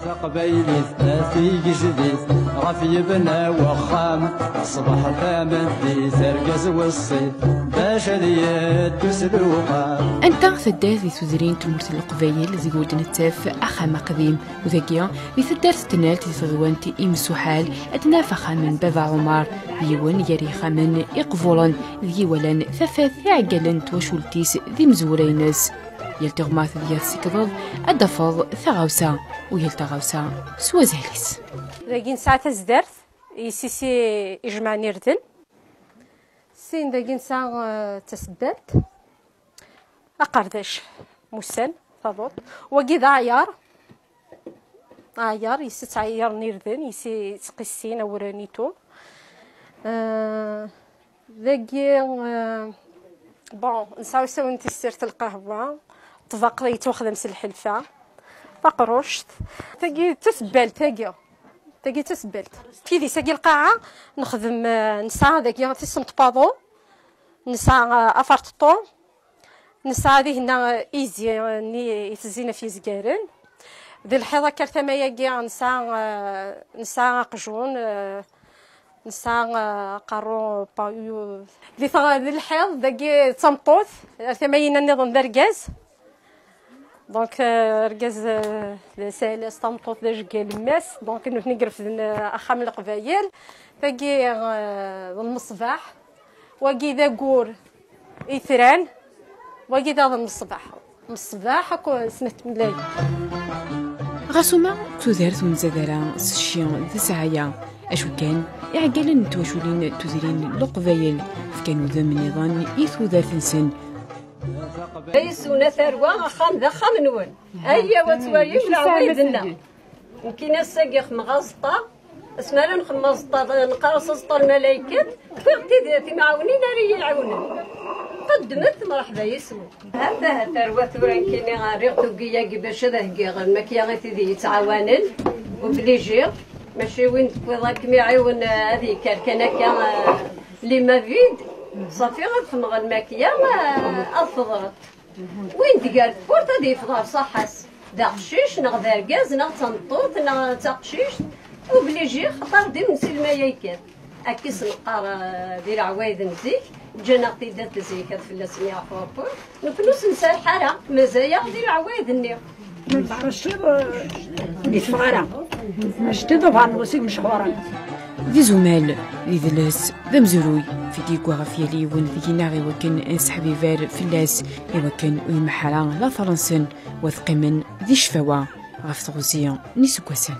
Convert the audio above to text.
تقبيلي ثلاثي جديد غفي بنا وخام صبح ثامن دي سرقز والصيد باش ديت تسلوقا انت ثدار ذي سوزرين تمرت القبيل زيقود نتاف اخام قديم وذاكيا ذي ثدار ستنال تثغوانتي امسو حال اتنافخا من بابا عمر يون يريخا من اقفولا ذي ولن ثفاث عقلن توشولتيس ذي مزورينس يلتغماث ذي السكضض الدفض ثغوسا ويلتغوسا سوازاليس ذاكين ساعة زدرت يسيسي إجماع نيردن سين ذاكين ساعة تسدلت أقردش موسان فضوط وقيد عيار يسي تعيار نيردن يسي تقسين أورانيتو ذاكين بون نساو ساو نتي سيرت القهوة طبق يتوخذ مس الحلفة فقروشت تاقي تسبلت تاقي تسبلت كيدي ساقي القاعة نخدم نسا ذاكي تيسمت باضو نسا افارتطو نسا هذه هنا ايزي ني يتزينا في زكارن ذي الحيضة كارثما ياكي نسا قجون نسا قارو بايو ذي الحيض ذاكي تمطوث ثماينا نظام دركاز دونك ركاز ساهل استمطوط داج قال الماس دونك نقرف اخام القبايل باقي المصباح واقي ذا قور اثران واقي ذا المصباح هاكو سمعت ملاي غاسوما تودرت ونزادرا سشيون ذسعايا اشو كان يعقلن توشولين تزرين القبايل فكانوا ذا من نظام يثوذات نسن يسونا ثروة خام ذا خام نون هيا وتوالي ولا عويدنا يمكن الساقي مغازطة اسمها نخمزطة نقرص سطة الملايكات كفرتي ذاتي معاونين ريا يعاونن قدمت مرحبا يسوع هذا ثروة ثوران كيني غاريق توقيا باش هذا المكياغات ذي يتعاونن وبليجير ماشي وين تفضلك يعاون هذه كان لي ما فيد صافي غنفمغ الماكية الفضرت وين تقال فورتا دي فضار صحاس دا قشيش نغ ذرقاز نغ تنطوط نغ تقشيش وبليجي خطر دي من سلمايكات اكيس نقار ديال عوايد نزيك جانا قيدات زيكات في اللاسمي عفوفور نفلوس نسال حارة مزايا ديال عوايد النير ماشي يتفغرا ماشي ضفان موسيق مشهورا ذي زمال ذي ذلاس ذا مزروي في ديكو غفيالي ذي ناغي وكن انسحبي فار في اللاس يوكن ويمحرا لا فرنسن وثقمن ذي شفاوة غف تغوزيا نيسوكوسن